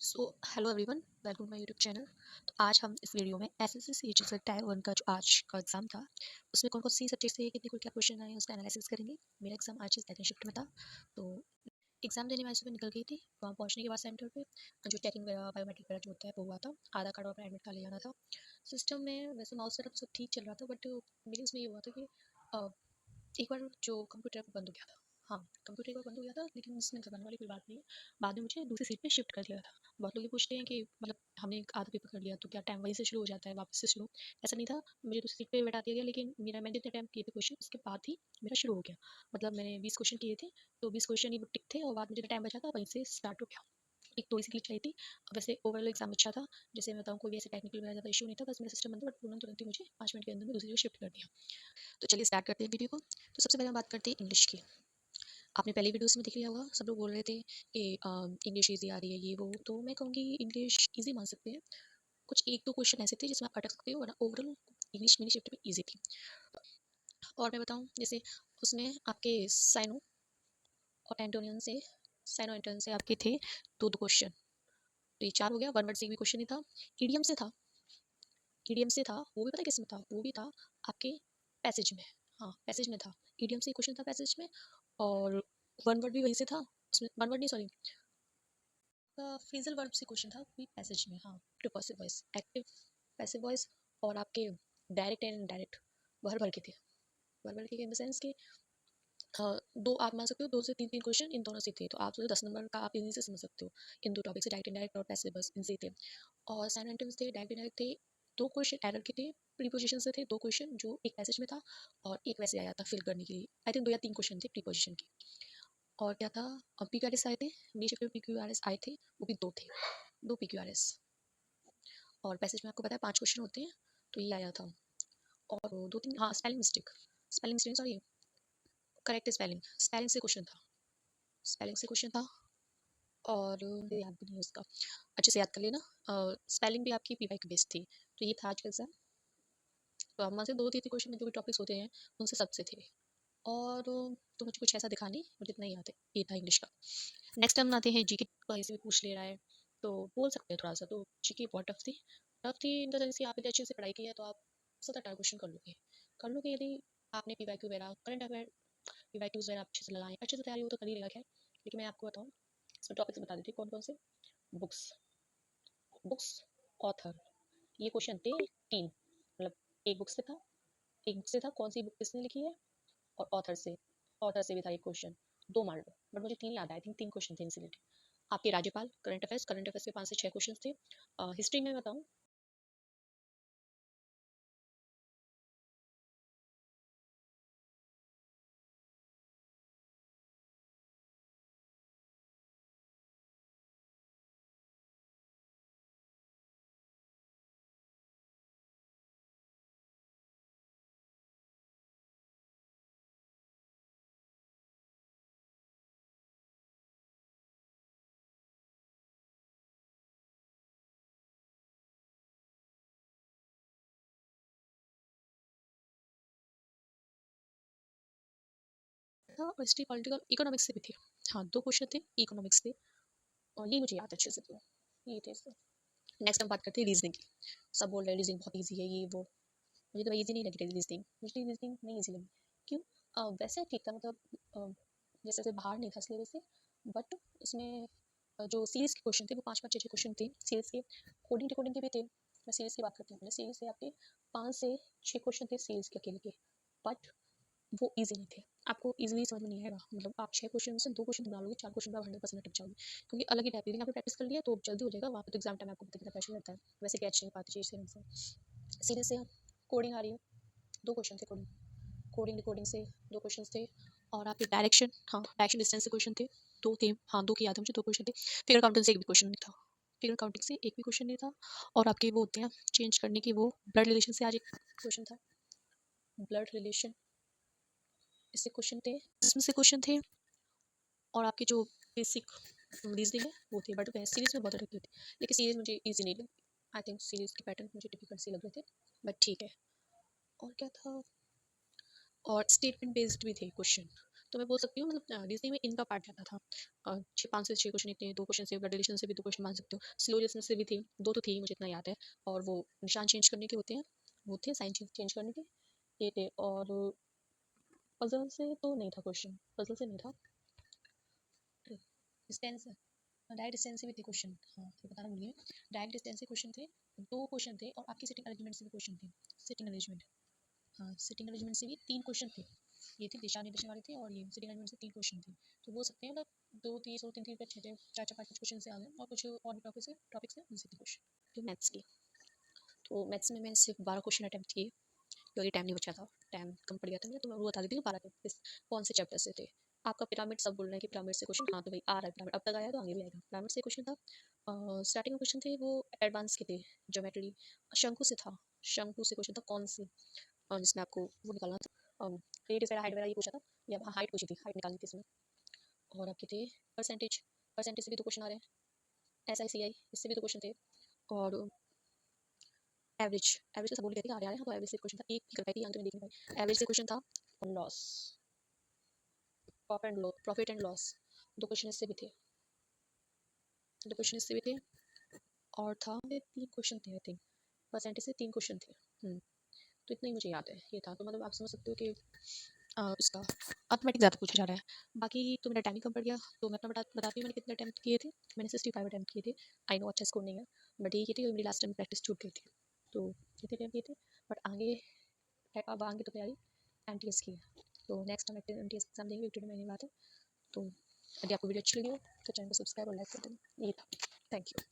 So hello everyone, welcome my YouTube channel. तो आज हम इस वीडियो में एसएससी सीजीएल टायर 1 का जो आज का एग्जाम था उसमें कौन कौन सी सब्जेक्ट से कितने क्या क्वेश्चन आए उसका एनालिसिस करेंगे। मेरा एग्जाम आज सेकंड शिफ्ट में था, तो एग्जाम देने वाली सुबह निकल गई थी। वहाँ पहुँचने के बाद सेंटर पे जो चेकिंग वगैरह बायोमेट्रिक वगैरह जो होता है वो हुआ था। आधार कार्ड और अपना एडमिट कार्ड ले जाना था। सिस्टम में वैसे माउस सेटअप सब ठीक चल रहा था, बट मेरे उसमें ये हुआ था कि एक बार जो कंप्यूटर है वो बंद हो गया था। हाँ, कंप्यूटर एक बार बंद हो गया था, लेकिन इसमें घबराने वाली कोई बात नहीं है। बाद में मुझे दूसरी सीट पे शिफ्ट कर दिया था। बहुत लोग ये पूछते हैं कि मतलब हमने एक आधा पेपर कर लिया तो क्या टाइम वहीं से शुरू हो जाता है वापस से शुरू। ऐसा नहीं था, मुझे दूसरी सीट पे बैठा दिया गया, लेकिन मैंने जितने टाइम किए थे क्वेश्चन उसके बाद ही मेरा शुरू हो गया। मतलब मैंने 20 क्वेश्चन किए थे, तो 20 क्वेश्चन ही टिक थे और बाद में जितना टाइम बचा था वहीं से स्टार्ट हो गया। एक तो इसी चाहिए थी। वैसे ओवरऑल एग्जाम अच्छा था। जैसे मैं बताऊँ, कोई भी ऐसे टेक्निकल वगैरह ज़्यादा इशू नहीं था, बस मेरा सिस्टम बंद था, बट तुरंत ही मुझे 5 मिनट के अंदर में दूसरी जगह शिफ्ट कर दिया। तो चलिए स्टार्ट करते हैं वीडियो को। तो सबसे पहले हम बात करते हैं इंग्लिश की। आपने पहले वीडियोस में देख लिया होगा, सब लोग बोल रहे थे कि इंग्लिश ईजी आ रही है ये वो, तो मैं कहूँगी इंग्लिश ईजी मान सकते हैं। कुछ एक दो क्वेश्चन ऐसे थे जिसमें आप अटक सकते हो, वरना ओवरऑल इंग्लिश मेरी शिफ्ट में ईजी थी। और मैं बताऊँ, जैसे उसमें आपके साइनो और एंटोनियन से साइनो एंटोनियन से आपके थे दो दो क्वेश्चन, तो ये चार हो गया। वन वर्ड से भी क्वेश्चन ही था। ईडियम से था। ईडियम से था, वो भी पता है किस में था, वो भी था आपके पैसेज में। हाँ, पैसेज में था। ईडियम से क्वेश्चन था पैसेज में, और वन वर्ड भी वहीं से था। उसमें वन वर्ड नहीं, सॉरी, फ्रेजल वर्ब से क्वेश्चन था, वो भी पैसेज में। हाँ, active passive voice, active passive voice, और आपके डायरेक्ट एंड इनडायरेक्ट भर भर के थे। भर भर के इन द सेंस कि दो आप मान सकते हो, दो से तीन तीन क्वेश्चन इन दोनों से थे, तो आप 10 नंबर का आप इन्हीं से समझ सकते हो। इन दो टॉपिक से, डायरेक्ट इनडायरेक्ट और पैसिव, बस इनसे थे। और साइन एंटेंस थे, डायरेक्ट इनडायरेक्ट थे। दो क्वेश्चन एरर के थे, प्रीपोजिशन से थे दो क्वेश्चन, जो एक पैसेज में था और एक वैसे आया था फिल करने के लिए। आई थिंक दो या तीन क्वेश्चन थे प्रीपोजिशन के। और क्या था, PQRS आए थे, बी शिफ्ट में PQRS आए थे, वो भी दो थे, दो PQRS। और पैसेज में आपको पता है 5 क्वेश्चन होते हैं, तो ये आया था। और दो तीन, हाँ, spelling mistake sorry, correct spelling, spelling से क्वेश्चन था, स्पेलिंग से क्वेश्चन था। और याद भी नहीं है उसका, अच्छे से याद कर लेना। स्पेलिंग भी आपकी PY की बेस्ड थी। तो ये था आज का एग्जाम। तो हम से दो तीन क्वेश्चन में जो भी टॉपिक्स होते हैं उनसे सबसे थे। और तो मुझे कुछ ऐसा दिखा नहीं, मुझे इतना ही याद है, ये था इंग्लिश का। नेक्स्ट हम आते हैं जीके का, इसे भी पूछ ले रहा है तो बोल सकते हैं थोड़ा सा। तो जीके बहुत टफ थी, टफ थी इन द सेंस कि आप यदि अच्छे से पढ़ाई की है तो आप 70 क्वेश्चन कर लोगे यदि आपने PYQ वगैरह, करंट अफेयर, PYQs वगैरह अच्छे से लगाए, अच्छे से तैयारी हो तो कर ही लेगा। खैर, लेकिन मैं आपको बताऊँ, इसमें टॉपिक्स बता देती हूँ कौन कौन से। बुक्स, बुक्स, ऑथर, ये क्वेश्चन थे तीन। मतलब एक बुक से था, एक बुक से था कौन सी बुक किसने लिखी है, और ऑथर से भी था एक क्वेश्चन। दो मान लो, बट मुझे तीन याद आए, थिंक तीन क्वेश्चन थे इनसे रिलेटेड। आपके राज्यपाल, करंट अफेयर्स के 5 से 6 क्वेश्चन थे। हिस्ट्री में बताऊँ, हाँ, हिस्ट्री, पॉलिटिकल, इकोनॉमिक्स से भी थे। हाँ, दो क्वेश्चन थे इकोनॉमिक्स से, और ये मुझे याद अच्छे से थे, ये थे इससे। नेक्स्ट हम बात करते हैं रीजनिंग की। सब बोल रहे हैं रीजनिंग बहुत ईजी है ये वो, मुझे तो ईजी नहीं लगी रीजनिंग, मुझे रीजनिंग नहीं ईजी लगी। क्यों? वैसे ठीक था, मतलब जैसे जैसे बाहर नहीं था सिलेबस से, बट उसमें जो सीरीज के क्वेश्चन थे वो 5 5 6 6 क्वेश्चन थे सीरीज के। कोडिंग के भी थे। मैं सीरीज की बात करती हूँ, अपने सीरीज से आपके 5 से 6 क्वेश्चन थे सीरीज के अकेले के, बट वो ईजी नहीं थे। आपको ईजिली समझ में नहीं आएगा, मतलब आप 6 क्वेश्चन में से 2 क्वेश्चन बना लोगे, 4 क्वेश्चन में आप 100% अटक जाओगे, क्योंकि अलग ही टाइप, लेकिन आपने प्रैक्टिस कर लिया तो जल्दी हो जाएगा। वहाँ पे तो एग्जाम टाइम आपको पता कितना प्रेशर रहता है, वैसे कैच नहीं पाती चीज़ से। सीरीज से कोडिंग आ रही है, 2 क्वेश्चन थे कोडिंग, कोडिंग से 2 क्वेश्चन थे। और आपके डायरेक्शन, हाँ, डायरेक्शन डिस्टेंस से क्वेश्चन थे, 2 थे। हाँ, 2 की याद है मुझे, 2 क्वेश्चन थे। फिगर काउंटिंग से एक भी क्वेश्चन नहीं था, फिगर काउंटिंग से एक भी क्वेश्चन नहीं था। और आपके वो होते हैं चेंज करने की, वो ब्लड रिलेशन से आज एक क्वेश्चन था, ब्लड रिलेशन, इससे क्वेश्चन थे, इसमें से क्वेश्चन थे। और आपके जो बेसिक रीजनिंग है वो थे, बट सीरीज में बहुत अटकती थी, लेकिन सीरीज मुझे ईजी नहीं लगी। आई थिंक सीरीज के पैटर्न मुझे डिफिकल्ट से लग रहे थे, बट ठीक है। और क्या था, और स्टेटमेंट बेस्ड भी थे क्वेश्चन, तो मैं बोल सकती हूँ मतलब रीजनिंग में इनका पार्ट रहता था। 5 से 6 क्वेश्चन इतने, 2 क्वेश्चन से, ब्लड रिलेशन से भी 2 क्वेश्चन मान सकते हो, स्लो लिसनर से भी थे, 2 तो थे ही, मुझे इतना याद है। और वो निशान चेंज करने के होते हैं, वो थे साइन चेंज करने के, ये थे। और पजल से तो नहीं था क्वेश्चन, पजल से नहीं था। डिस्टेंस, डायरेक्ट डिस्टेंस से भी थे क्वेश्चन, हाँ ये बताना भूल गई मैं। डायरेक्ट डिस्टेंस से क्वेश्चन थे, 2 क्वेश्चन थे, और आपकी सिटिंग अरेंजमेंट से भी क्वेश्चन थे। सिटिंग अरेंजमेंट, हाँ सिटिंग अरेंजमेंट से भी 3 क्वेश्चन थे। ये थी दिशा निर्देशन वाले थे, और ये सिटिंग अरेंजमेंट से 3 क्वेश्चन थे। तो बोल सकते हैं मतलब 2 3 और 3 3 पे 6 थे, 4 4 5 5 क्वेश्चन से आ गए, और कुछ और भी टॉपिक्स है उनसे थे क्वेश्चन। तो मैथ्स की, तो मैथ्स में मैंने सिर्फ 12 क्वेश्चन अटैम्प्ट किए, क्योंकि टाइम नहीं बचा था, टाइम कम पड़ गया था मुझे। तो मैं वो बता देती हूँ 12 टॉपिक्स कौन से चैप्टर से थे। आपका पिरामिड, सब बोल रहे हैं कि पिरामिड से क्वेश्चन, हाँ तो भाई आ रहा है पिरामिड, अब तक आया तो आगे भी आएगा। पिरामिड से क्वेश्चन था। स्टार्टिंग में क्वेश्चन थे वो एडवांस के थे, ज्योमेट्री। शंकु से था, शंकु से क्वेश्चन था कौन से, जिसमें आपको वो निकालना था, रेडियस वगैरह, हाइट वगैरह ये पूछा था, या हाइट पूछी थी, हाइट निकालनी थी इसमें। और आपके थे परसेंटेज, परसेंटेज से भी 2 क्वेश्चन आ रहे हैं। SI CI, इससे भी 2 क्वेश्चन थे। और एवरेज, एवरेज तो सब बोल रहे थे कि आ रहा है, तो एवरेज से क्वेश्चन था, एक ही कर पाई थी, अंत में देख नहीं पाई। एवरेज से क्वेश्चन था। Loss, profit and loss, 2 question इससे भी थे, 2 क्वेश्चन इससे भी थे। और था 3 क्वेश्चन थे आई थिंक, परसेंटेज से 3 क्वेश्चन थे। तो इतना ही मुझे याद है, ये था। तो मतलब आप समझ सकते हो कि इसका अर्थमेटिक ज़्यादा पूछा जा रहा है। बाकी तो मेरा टाइम ही कम पड़ गया, तो मैं अपना बताती हूँ मैंने कितने अटैम्प्ट किए थे। मैंने 65 अटैम्प्ट किए थे। आई नो अच्छा स्कोर नहीं है, बट ये थी कि मेरी लास्ट टाइम प्रैक्टिस छूट गई थी, तो इतने अटैम्प्ट किए थे। बट आगे अब आगे तो तैयारी MTS की है, तो नेक्स्ट टाइम MTS एग्जाम देंगे, एक 2 महीने बाद है। तो यदि आपको वीडियो अच्छी लगी हो तो चैनल को सब्सक्राइब और लाइक कर देना। ये था, थैंक यू।